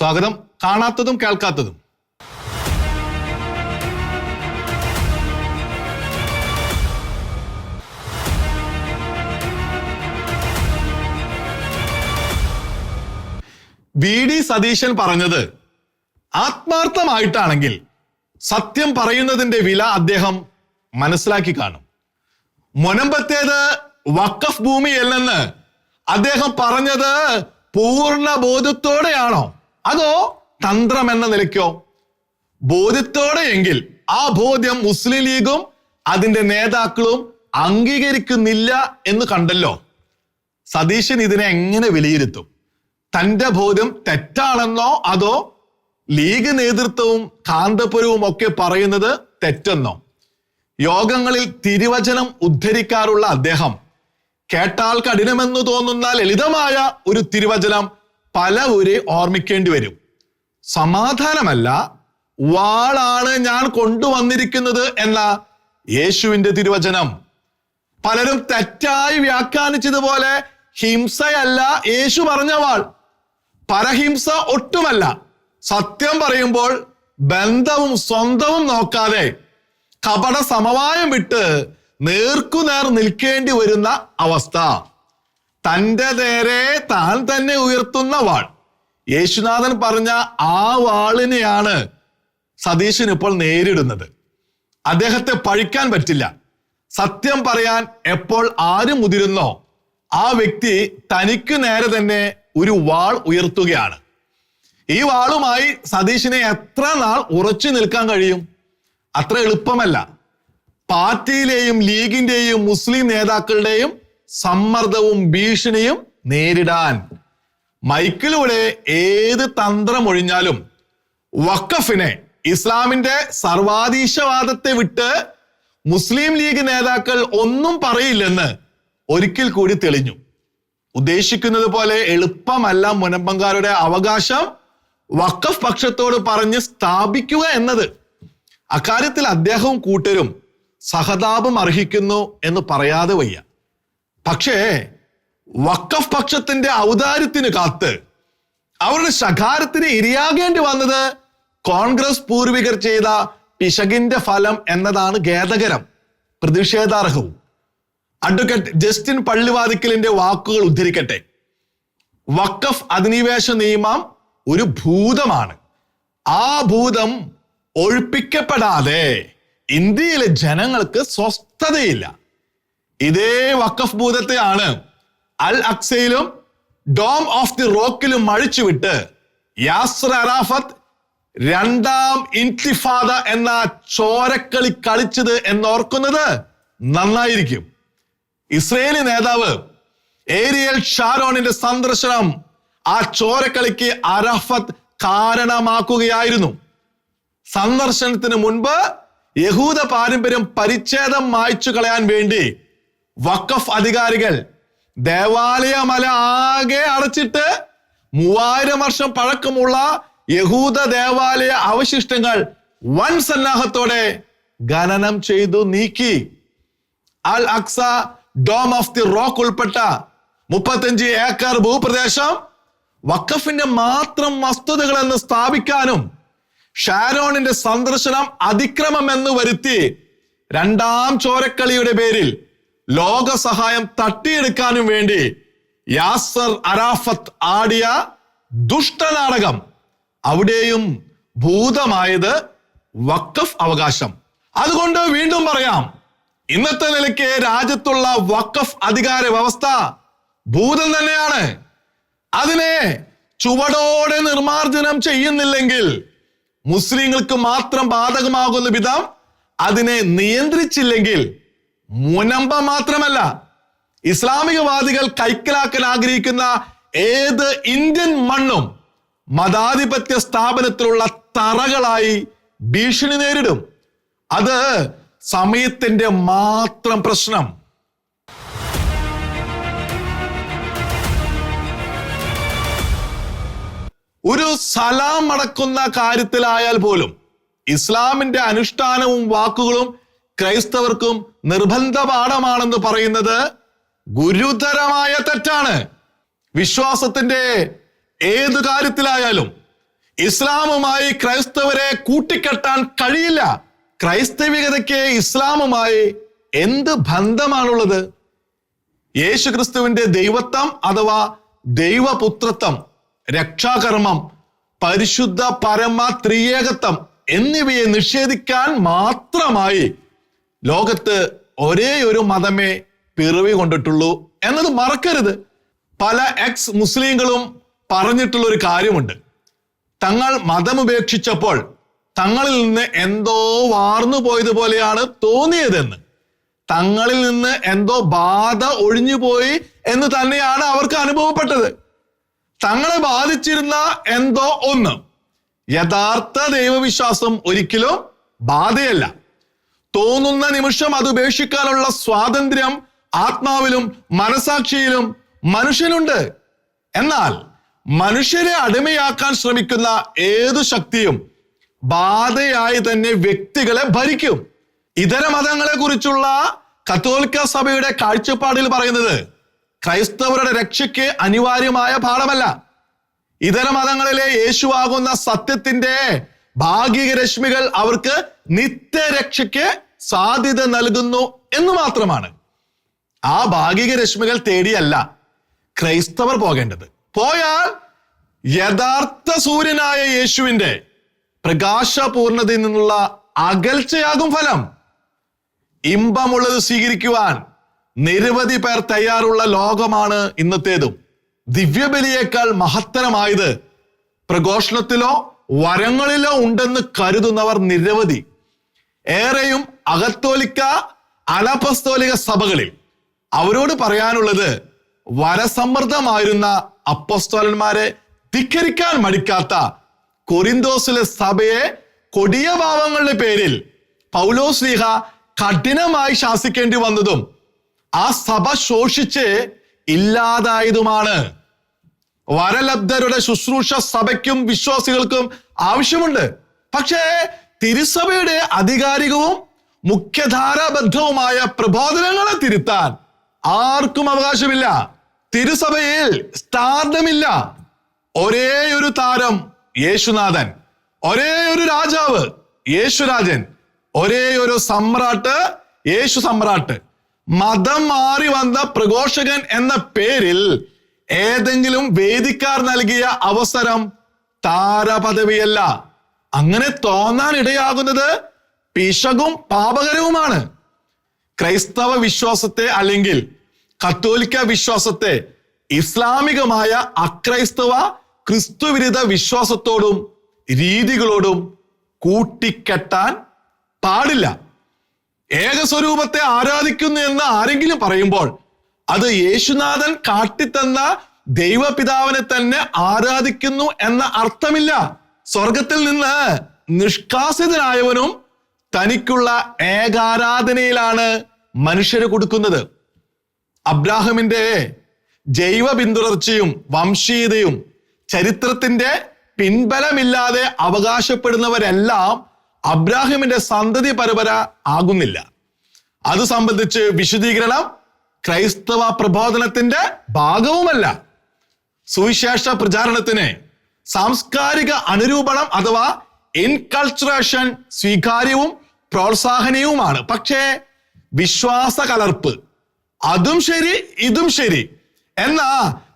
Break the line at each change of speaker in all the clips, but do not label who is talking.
സ്വാഗതം. കാണാത്തതും കേൾക്കാത്തതും. വി.ഡി. സതീശൻ പറഞ്ഞത് ആത്മാർത്ഥമായിട്ടാണെങ്കിൽ സത്യം പറയുന്നതിന്റെ വില അദ്ദേഹം മനസ്സിലാക്കി കാണും. മുനമ്പത്തേത് വഖഫ് ഭൂമിയല്ലെന്ന് അദ്ദേഹം പറഞ്ഞത് പൂർണ്ണ ബോധ്യത്തോടെയാണോ അതോ തന്ത്രം എന്ന നിലയ്ക്കോ? ബോധ്യത്തോടെയെങ്കിൽ ആ ബോധ്യം മുസ്ലിം ലീഗും അതിന്റെ നേതാക്കളും അംഗീകരിക്കുന്നില്ല എന്ന് കണ്ടല്ലോ. സതീശൻ ഇതിനെ എങ്ങനെ വിലയിരുത്തും? തന്റെ ബോധ്യം തെറ്റാണെന്നോ അതോ ലീഗ് നേതൃത്വവും കാന്തപുരവും ഒക്കെ പറയുന്നത് തെറ്റെന്നോ? യോഗങ്ങളിൽ തിരുവചനം ഉദ്ധരിക്കാറുള്ള അദ്ദേഹം കേട്ടാൽ കഠിനമെന്ന് തോന്നുന്ന ലളിതമായ ഒരു തിരുവചനം പലവരെ ഓർമ്മിക്കേണ്ടി വരും. സമാധാനമല്ല, വാളാണ് ഞാൻ കൊണ്ടുവന്നിരിക്കുന്നത് എന്ന യേശുവിന്റെ തിരുവചനം പലരും തെറ്റായി വ്യാഖ്യാനിച്ചതുപോലെ ഹിംസയല്ല യേശു പറഞ്ഞ വാൾ, പരഹിംസ ഒട്ടുമല്ല. സത്യം പറയുമ്പോൾ ബന്ധവും സ്വന്തവും നോക്കാതെ കപട സമവായം വിട്ട് നേർക്കുനേർ നിൽക്കേണ്ടി വരുന്ന അവസ്ഥ. തന്റെ നേരെ താൻ തന്നെ ഉയർത്തുന്ന വാൾ. യേശുനാഥൻ പറഞ്ഞ ആ വാളിനെയാണ് സതീശൻ ഇപ്പോൾ നേരിടുന്നത്. അദ്ദേഹത്തെ പഴിക്കാൻ പറ്റില്ല. സത്യം പറയാൻ എപ്പോൾ ആര് മുതിരുന്നോ ആ വ്യക്തി തനിക്ക് നേരെ തന്നെ ഒരു വാൾ ഉയർത്തുകയാണ്. ഈ വാളുമായി സതീശിനെ എത്ര നാൾ ഉറച്ചു നിൽക്കാൻ കഴിയും? അത്ര എളുപ്പമല്ല. പാർട്ടിയിലെയും ലീഗിന്റെയും മുസ്ലിം നേതാക്കളുടെയും സമ്മർദ്ദവും ഭീഷണിയും നേരിടാൻ മൈക്കിലൂടെ ഏത് തന്ത്രം ഒഴിഞ്ഞാലും വഖഫിനെ, ഇസ്ലാമിന്റെ സർവാധീശവാദത്തെ വിട്ട് മുസ്ലിം ലീഗ് നേതാക്കൾ ഒന്നും പറയില്ലെന്ന് ഒരിക്കൽ കൂടി തെളിഞ്ഞു. ഉദ്ദേശിക്കുന്നത് പോലെ എളുപ്പമല്ല മുനമ്പങ്കാരുടെ അവകാശം വഖഫ് പക്ഷത്തോട് പറഞ്ഞ് സ്ഥാപിക്കുക എന്നത്. അക്കാര്യത്തിൽ അദ്ദേഹവും കൂട്ടരും സഹതാപം അർഹിക്കുന്നു എന്ന് പറയാതെ വയ്യ. പക്ഷേ വഖഫ് പക്ഷത്തിന്റെ ഔദാര്യത്തിന് കാത്ത് അവരുടെ ശകാരത്തിന് ഇരയാകേണ്ടി വന്നത് കോൺഗ്രസ് പൂർവികർ ചെയ്ത പിശകിന്റെ ഫലം എന്നതാണ് ഖേദകരം, പ്രതിഷേധാർഹവും. അഡ്വക്കേറ്റ് ജസ്റ്റിൻ പള്ളിവാതിക്കലിന്റെ വാക്കുകൾ ഉദ്ധരിക്കട്ടെ. വഖഫ് അധിനിവേശ നിയമം ഒരു ഭൂതമാണ്. ആ ഭൂതം ഒഴിപ്പിക്കപ്പെടാതെ ഇന്ത്യയിലെ ജനങ്ങൾക്ക് സ്വസ്ഥതയില്ല. ഇതേ വഖഫ് ഭൂതത്തെയാണ് അൽ അക്സയിലും ഡോം ഓഫ് ദി റോക്കിലും അഴിച്ചുവിട്ട് യാസർ അറാഫത്ത് രണ്ടാം ഇൻതിഫാദ എന്ന ചോരക്കളി കളിച്ചത് എന്നോർക്കുന്നത് നന്നായിരിക്കും. ഇസ്രയേലി നേതാവ് ഏരിയൽ ഷാരോണിന്റെ സന്ദർശനം ആ ചോരക്കളിക്ക് അറാഫത്ത് കാരണമാക്കുകയായിരുന്നു. സന്ദർശനത്തിന് മുൻപ് യഹൂദ പാരമ്പര്യം പരിച്ഛേദം മായ്ച്ചു കളയാൻ വേണ്ടി വഖഫ് അധികാരികൾ ദേവാലയമല ആകെ അടച്ചിട്ട് 3000 വർഷം പഴക്കമുള്ള യഹൂദ ദേവാലയ അവശിഷ്ടങ്ങൾ വൻ സന്നാഹത്തോടെ ഖനനം ചെയ്തു നീക്കി. അൽ അക്സ ഡോം ഓഫ് ദി റോക്ക് ഉൾപ്പെട്ട 35 ഏക്കർ ഭൂപ്രദേശം വഖഫിന്റെ മാത്രം വസ്തുതകൾ എന്ന് സ്ഥാപിക്കാനും ഷാരോണിന്റെ സന്ദർശനം അതിക്രമം എന്ന് വരുത്തി രണ്ടാം ചോരക്കളിയുടെ പേരിൽ ലോക സഹായം തട്ടിയെടുക്കാനും വേണ്ടി യാസർ അറാഫത്ത് ആടിയ ദുഷ്ടനാടകം. അവിടെയും ഭൂതമായത് വഖഫ് അവകാശം. അതുകൊണ്ട് വീണ്ടും പറയാം, ഇന്നത്തെ നിലയ്ക്ക് രാജ്യത്തുള്ള വഖഫ് അധികാര വ്യവസ്ഥ ഭൂതം തന്നെയാണ്. അതിനെ ചുവടോടെ നിർമാർജനം ചെയ്യുന്നില്ലെങ്കിൽ, മുസ്ലിങ്ങൾക്ക് മാത്രം ബാധകമാകുന്ന വിധം അതിനെ നിയന്ത്രിച്ചില്ലെങ്കിൽ, മുനമ്പ മാത്രമല്ല ഇസ്ലാമികവാദികൾ കൈക്കലാക്കാൻ ആഗ്രഹിക്കുന്ന ഏത് ഇന്ത്യൻ മണ്ണും മതാധിപത്യ സ്ഥാപനത്തിലുള്ള തറകളായി ഭീഷണി നേരിടും. അത് സമയത്തിന്റെ മാത്രം പ്രശ്നം. ഒരു സലാം അടക്കുന്ന കാര്യത്തിലായാൽ പോലും ഇസ്ലാമിന്റെ അനുഷ്ഠാനവും വാക്കുകളും ക്രൈസ്തവർക്കും നിർബന്ധ പാഠമാണെന്ന് പറയുന്നത് ഗുരുതരമായ തെറ്റാണ്. വിശ്വാസത്തിന്റെ ഏതു കാര്യത്തിലായാലും ഇസ്ലാമുമായി ക്രൈസ്തവരെ കൂട്ടിക്കെട്ടാൻ കഴിയില്ല. ക്രൈസ്തവികതയ്ക്ക് ഇസ്ലാമുമായി എന്ത് ബന്ധമാണുള്ളത്? യേശുക്രിസ്തുവിന്റെ ദൈവത്വം അഥവാ ദൈവപുത്രത്വം, രക്ഷാകർമ്മം, പരിശുദ്ധ പരമ ത്രിയേകത്വം എന്നിവയെ നിഷേധിക്കാൻ മാത്രമായി ലോകത്ത് ഒരേ ഒരു മതമേ പിറവി കൊണ്ടിട്ടുള്ളൂ എന്നത് മറക്കരുത്. പല എക്സ് മുസ്ലിങ്ങളും പറഞ്ഞിട്ടുള്ള ഒരു കാര്യമുണ്ട്. തങ്ങൾ മതമുപേക്ഷിച്ചപ്പോൾ തങ്ങളിൽ നിന്ന് എന്തോ വാർന്നു പോയതുപോലെയാണ് തോന്നിയതെന്ന്. തങ്ങളിൽ നിന്ന് എന്തോ ബാധ ഒഴിഞ്ഞുപോയി എന്ന് തന്നെയാണ് അവർക്ക് അനുഭവപ്പെട്ടത്. തങ്ങളെ ബാധിച്ചിരുന്ന എന്തോ ഒന്ന്. യഥാർത്ഥ ദൈവവിശ്വാസം ഒരിക്കലും ബാധയല്ല. തോന്നുന്ന നിമിഷം അത് ഉപേക്ഷിക്കാനുള്ള സ്വാതന്ത്ര്യം ആത്മാവിലും മനസാക്ഷിയിലും മനുഷ്യനുണ്ട്. എന്നാൽ മനുഷ്യരെ അടിമയാക്കാൻ ശ്രമിക്കുന്ന ഏതു ശക്തിയും ബാധയായി തന്നെ വ്യക്തികളെ ഭരിക്കും. ഇതര മതങ്ങളെ കുറിച്ചുള്ള കത്തോലിക്ക സഭയുടെ കാഴ്ചപ്പാടിൽ പറയുന്നത് ക്രൈസ്തവരുടെ രക്ഷയ്ക്ക് അനിവാര്യമായ പാഠമല്ല. ഇതര മതങ്ങളിലെ യേശുവാകുന്ന സത്യത്തിന്റെ ഭാഗിക രശ്മികൾ അവർക്ക് നിത്യരക്ഷയ്ക്ക് സാധ്യത നൽകുന്നു എന്ന് മാത്രമാണ്. ആ ഭാഗിക രശ്മികൾ തേടിയല്ല ക്രൈസ്തവർ പോകേണ്ടത്. പോയാൽ യഥാർത്ഥ സൂര്യനായ യേശുവിന്റെ പ്രകാശപൂർണതയിൽ നിന്നുള്ള അകൽച്ചയാകും ഫലം. ഇമ്പമുള്ളത് സ്വീകരിക്കുവാൻ നിരവധി പേർ തയ്യാറുള്ള ലോകമാണ് ഇന്നത്തേതും. ദിവ്യബലിയേക്കാൾ മഹത്തരമായത് പ്രഘോഷണത്തിലോ വരങ്ങളിലോ ഉണ്ടെന്ന് കരുതുന്നവർ നിരവധി. ഏറെയും അകത്തോലിക്ക അനപസ്തോലിക സഭകളിൽ. അവരോട് പറയാനുള്ളത്, വരസമ്മർദ്ദമായിരുന്ന അപ്പോസ്തലന്മാരെ ധിക്കരിക്കാൻ മടിക്കാത്ത കൊരിന്തോസിലെ സഭയെ കൊടിയ പാവങ്ങളുടെ പേരിൽ പൗലോസ്ലീഹ കഠിനമായി ശാസിക്കേണ്ടി വന്നതും ആ സഭ ശോഷിച്ച് ഇല്ലാതായതുമാണ്. വരലബ്ധരുടെ ശുശ്രൂഷ സഭയ്ക്കും വിശ്വാസികൾക്കും ആവശ്യമുണ്ട്. പക്ഷേ തിരുസഭയുടെ അധികാരികവും മുഖ്യധാരാബദ്ധവുമായ പ്രബോധനങ്ങളെ തിരുത്താൻ ആർക്കും അവകാശമില്ല. തിരുസഭയിൽ സ്റ്റാർഡമില്ല. ഒരേ ഒരു താരം യേശുനാഥൻ, ഒരേ ഒരു രാജാവ് യേശുരാജൻ, ഒരേ ഒരു സമ്രാട്ട് യേശു സമ്രാട്ട്. മതം മാറി വന്ന പ്രഘോഷകൻ എന്ന പേരിൽ ഏതെങ്കിലും വേദിക്കാർ നൽകിയ അവസരം താരപദവിയല്ല. അങ്ങനെ തോന്നാൻ ഇടയാകുന്നത് പിശകും പാപകരവുമാണ്. ക്രൈസ്തവ വിശ്വാസത്തെ അല്ലെങ്കിൽ കത്തോലിക്ക വിശ്വാസത്തെ ഇസ്ലാമികമായ അക്രൈസ്തവ ക്രിസ്തുവിരുദ്ധ വിശ്വാസത്തോടും രീതികളോടും കൂട്ടിക്കെട്ടാൻ പാടില്ല. ഏകസ്വരൂപത്തെ ആരാധിക്കുന്നു എന്ന് ആരെങ്കിലും പറയുമ്പോൾ അത് യേശുനാഥൻ കാട്ടിത്തന്ന ദൈവപിതാവിനെ തന്നെ ആരാധിക്കുന്നു എന്ന അർത്ഥമില്ല. സ്വർഗത്തിൽ നിന്ന് നിഷ്കാസിതനായവനും തനിക്കുള്ള ഏകാരാധനയിലാണ് മനുഷ്യരെ കൊടുക്കുന്നത്. അബ്രാഹമിന്റെ ജൈവ പിന്തുടർച്ചയും വംശീയതയും ചരിത്രത്തിന്റെ പിൻബലമില്ലാതെ അവകാശപ്പെടുന്നവരെല്ലാം അബ്രാഹിമിന്റെ സന്തതി പരമ്പര ആകുന്നില്ല. അത് സംബന്ധിച്ച് വിശദീകരണം ക്രൈസ്തവ പ്രബോധനത്തിന്റെ ഭാഗവുമല്ല. സുവിശേഷ പ്രചാരണത്തിന് സാംസ്കാരിക അനുരൂപണം അഥവാ ഇൻകൾച്ചറേഷൻ സ്വീകാര്യവും പ്രോത്സാഹനീയവുമാണ്. പക്ഷേ വിശ്വാസ കലർപ്പ്, അതും ശരി ഇതും ശരി എന്ന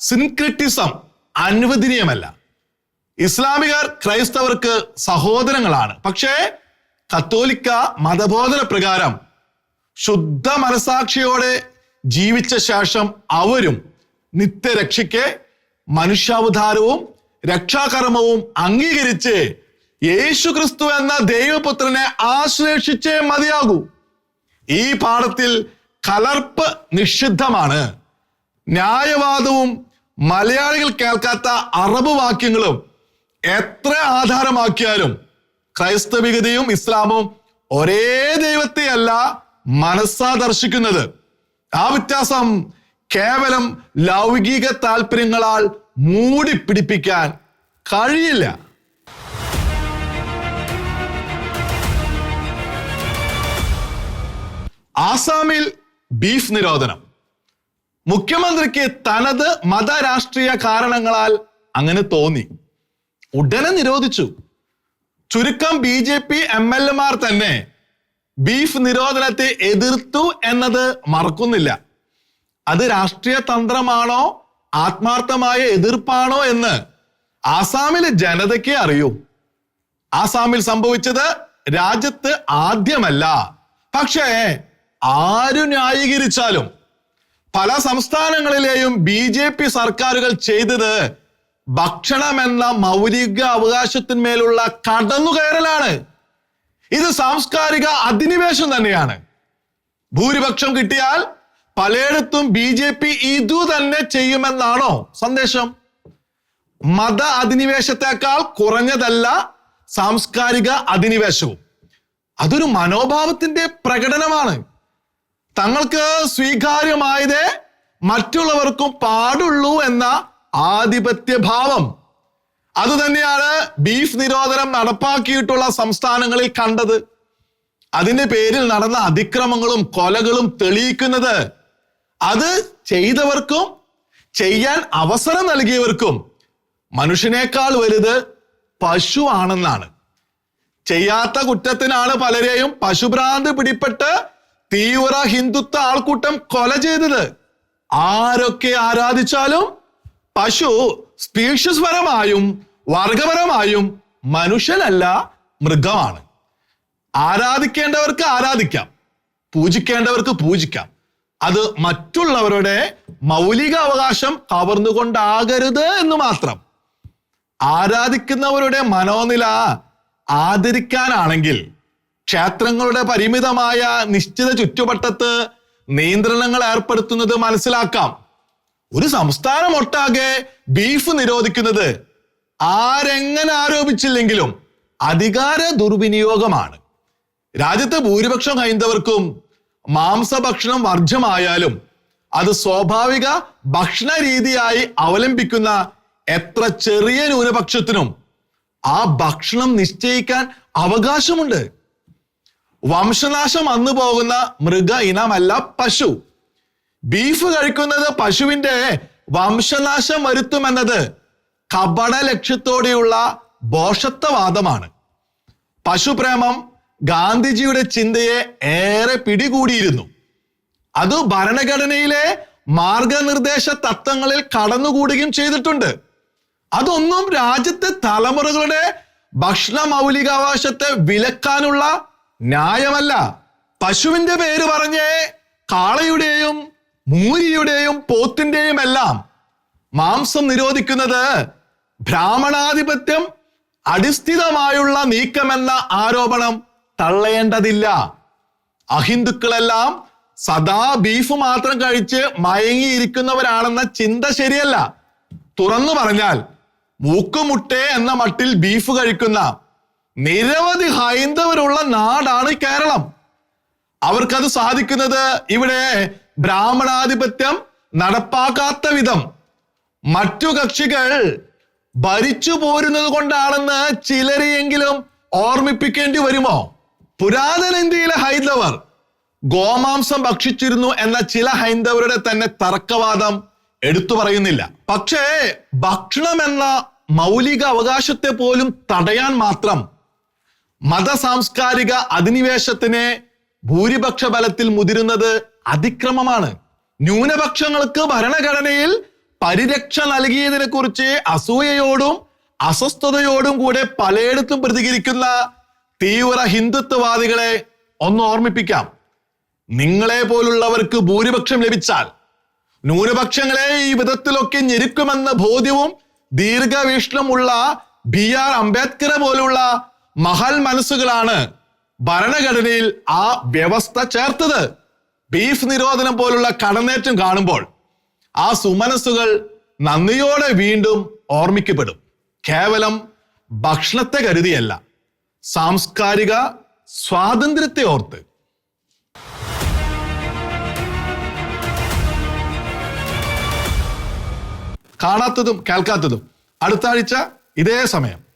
സിൻക്രിറ്റിസം അനുവദനീയമല്ല. ഇസ്ലാമികർ ക്രൈസ്തവർക്ക് സഹോദരങ്ങളാണ്. പക്ഷേ കത്തോലിക്ക മതബോധന പ്രകാരം ശുദ്ധ മനസാക്ഷിയോടെ ജീവിച്ച ശേഷം അവരും നിത്യരക്ഷയ്ക്ക് മനുഷ്യാവതാരവും രക്ഷാകർമ്മവും അംഗീകരിച്ച് യേശുക്രിസ്തു എന്ന ദൈവപുത്രനെ ആശ്ലേഷിച്ചേ മതിയാകൂ. ഈ പാഠത്തിൽ കലർപ്പ് നിഷിദ്ധമാണ്. ന്യായവാദവും മലയാളികൾ കേൾക്കാത്ത അറബ് വാക്യങ്ങളും എത്ര ആധാരമാക്കിയാലും ക്രൈസ്തവികതയും ഇസ്ലാമും ഒരേ ദൈവത്തെയല്ല മനസ്സാ ദർശിക്കുന്നത്. ആ വ്യത്യാസം കേവലം ലൗകിക താല്പര്യങ്ങളാൽ മൂടി പിടിപ്പിക്കാൻ കഴിയില്ല. ആസാമിൽ ബീഫ് നിരോധനം. മുഖ്യമന്ത്രിക്ക് തനത് മതരാഷ്ട്രീയ കാരണങ്ങളാൽ അങ്ങനെ തോന്നി. ഉടനെ നിരോധിച്ചു. ചുരുക്കം BJP MLA തന്നെ ബീഫ് നിരോധനത്തെ എതിർത്തു എന്നത് മറക്കുന്നില്ല. അത് രാഷ്ട്രീയ തന്ത്രമാണോ ആത്മാർത്ഥമായ എതിർപ്പാണോ എന്ന് ആസാമിലെ ജനതയ്ക്ക് അറിയൂ. ആസാമിൽ സംഭവിച്ചത് രാജ്യത്ത് ആദ്യമല്ല. പക്ഷേ ആരു ന്യായീകരിച്ചാലും പല സംസ്ഥാനങ്ങളിലെയും BJP സർക്കാരുകൾ ചെയ്തത് ഭക്ഷണമെന്ന മൗലിക അവകാശത്തിന്മേലുള്ള കടന്നുകയറലാണ്. ഇത് സാംസ്കാരിക അധിനിവേശം തന്നെയാണ്. ഭൂരിപക്ഷം കിട്ടിയാൽ പലയിടത്തും BJP ഇതു തന്നെ ചെയ്യുമെന്നാണോ സന്ദേശം? മത അധിനിവേശത്തെക്കാൾ കുറഞ്ഞതല്ല സാംസ്കാരിക അധിനിവേശവും. അതൊരു മനോഭാവത്തിന്റെ പ്രകടനമാണ്. തങ്ങൾക്ക് സ്വീകാര്യമായതേ മറ്റുള്ളവർക്കും പാടുള്ളൂ എന്ന ആധിപത്യ ഭാവം. അതുതന്നെയാണ് ബീഫ് നിരോധനം നടപ്പാക്കിയിട്ടുള്ള സംസ്ഥാനങ്ങളിൽ കണ്ടത്. അതിന്റെ പേരിൽ നടന്ന അതിക്രമങ്ങളും കൊലകളും തെളിയിക്കുന്നത് അത് ചെയ്തവർക്കും ചെയ്യാൻ അവസരം നൽകിയവർക്കും മനുഷ്യനേക്കാൾ വലുത് പശു ആണെന്നാണ്. ചെയ്യാത്ത കുറ്റത്തിനാണ് പലരെയും പശുഭ്രാന്ത് പിടിപെട്ട് തീവ്ര ഹിന്ദുത്വ ആൾക്കൂട്ടം കൊല ചെയ്തത്. ആരൊക്കെ ആരാധിച്ചാലും പശു സ്പീഷ്യസ് പരമായും വർഗപരമായും മനുഷ്യനല്ല, മൃഗമാണ്. ആരാധിക്കേണ്ടവർക്ക് ആരാധിക്കാം, പൂജിക്കേണ്ടവർക്ക് പൂജിക്കാം. അത് മറ്റുള്ളവരുടെ മൗലിക അവകാശം കവർന്നുകൊണ്ടാകരുത് എന്ന് മാത്രം. ആരാധിക്കുന്നവരുടെ മനോനില ആദരിക്കാനാണെങ്കിൽ ക്ഷേത്രങ്ങളുടെ പരിമിതമായ നിശ്ചിത ചുറ്റുവട്ടത്ത് നിയന്ത്രണങ്ങൾ ഏർപ്പെടുത്തുന്നത് മനസ്സിലാക്കാം. ഒരു സംസ്ഥാനം ഒട്ടാകെ ബീഫ് നിരോധിക്കുന്നത് ആരെങ്ങനെ ആരോപിച്ചില്ലെങ്കിലും അധികാര ദുർവിനിയോഗമാണ്. രാജ്യത്തെ ഭൂരിപക്ഷം ഹൈന്ദവർക്കും മാംസഭക്ഷണം വർജ്യമായാലും അത് സ്വാഭാവിക ഭക്ഷണ രീതിയായി അവലംബിക്കുന്ന എത്ര ചെറിയ ന്യൂനപക്ഷത്തിനും ആ ഭക്ഷണം നിശ്ചയിക്കാൻ അവകാശമുണ്ട്. വംശനാശം വന്നു പോകുന്ന മൃഗ ഇനമല്ല പശു. ബീഫ് കഴിക്കുന്നത് പശുവിന്റെ വംശനാശം വരുത്തുമെന്നത് കപട ലക്ഷ്യത്തോടെയുള്ള ഭോഷത്വവാദമാണ്. പശുപ്രേമം ഗാന്ധിജിയുടെ ചിന്തയെ ഏറെ പിടികൂടിയിരുന്നു. അത് ഭരണഘടനയിലെ മാർഗനിർദ്ദേശ തത്വങ്ങളിൽ കടന്നുകൂടുകയും ചെയ്തിട്ടുണ്ട്. അതൊന്നും രാജ്യത്തെ തലമുറകളുടെ ഭക്ഷണ മൗലികാവകാശത്തെ വിലക്കാനുള്ള ന്യായമല്ല. പശുവിന്റെ പേര് പറഞ്ഞ് കാളയുടെയും മൂരിയുടെയും പോത്തിന്റെയും എല്ലാം മാംസം നിരോധിക്കുന്നത് ബ്രാഹ്മണാധിപത്യം അടിസ്ഥിതമായുള്ള നീക്കമെന്ന ആരോപണം തള്ളേണ്ടതില്ല. അഹിന്ദുക്കളെല്ലാം സദാ ബീഫ് മാത്രം കഴിച്ച് മയങ്ങിയിരിക്കുന്നവരാണെന്ന ചിന്ത ശരിയല്ല. തുറന്നു പറഞ്ഞാൽ മൂക്കുമുട്ടെ എന്ന മട്ടിൽ ബീഫ് കഴിക്കുന്ന നിരവധി ഹൈന്ദവരുള്ള നാടാണ് കേരളം. അവർക്കത് സാധിക്കുന്നത് ഇവിടെ ബ്രാഹ്മണാധിപത്യം നടപ്പാക്കാത്ത വിധം മറ്റു കക്ഷികൾ ഭരിച്ചു പോരുന്നത് കൊണ്ടാണെന്ന് ചിലരെയെങ്കിലും ഓർമ്മിപ്പിക്കേണ്ടി വരുമോ? പുരാതന ഇന്ത്യയിലെ ഹൈന്ദവർ ഗോമാംസം ഭക്ഷിച്ചിരുന്നു എന്ന ചില ഹൈന്ദവരുടെ തന്നെ തർക്കവാദം എടുത്തു പറയുന്നില്ല. പക്ഷേ ഭക്ഷണം എന്ന മൗലിക അവകാശത്തെ പോലും തടയാൻ മാത്രം മതസാംസ്കാരിക അധിനിവേശത്തിന് ഭൂരിപക്ഷ ബലത്തിൽ മുതിരുന്നത് അതിക്രമമാണ്. ന്യൂനപക്ഷങ്ങൾക്ക് ഭരണഘടനയിൽ പരിരക്ഷ നൽകിയതിനെ കുറിച്ച് അസൂയയോടും അസ്വസ്ഥതയോടും കൂടെ പലയിടത്തും പ്രതികരിക്കുന്ന തീവ്ര ഹിന്ദുത്വവാദികളെ ഒന്ന് ഓർമ്മിപ്പിക്കാം. നിങ്ങളെ പോലുള്ളവർക്ക് ഭൂരിപക്ഷം ലഭിച്ചാൽ ന്യൂനപക്ഷങ്ങളെ ഈ വിധത്തിലൊക്കെ ഞെരുക്കുമെന്ന ബോധ്യവും ദീർഘവീക്ഷണമുള്ള BR അംബേദ്കറെ പോലുള്ള മഹൽ മനസ്സുകളാണ് ഭരണഘടനയിൽ ആ വ്യവസ്ഥ ചേർത്തത്. ബീഫ് നിരോധനം പോലുള്ള കടന്നേറ്റം കാണുമ്പോൾ ആ സുമനസ്സുകൾ നന്ദിയോടെ വീണ്ടും ഓർമ്മിക്കപ്പെടും. കേവലം ഭക്ഷണത്തെ കരുതിയല്ല, സാംസ്കാരിക സ്വാതന്ത്ര്യത്തെ ഓർത്ത്. കാണാത്തതും കേൾക്കാത്തതും അടുത്ത ആഴ്ച ഇതേ സമയം.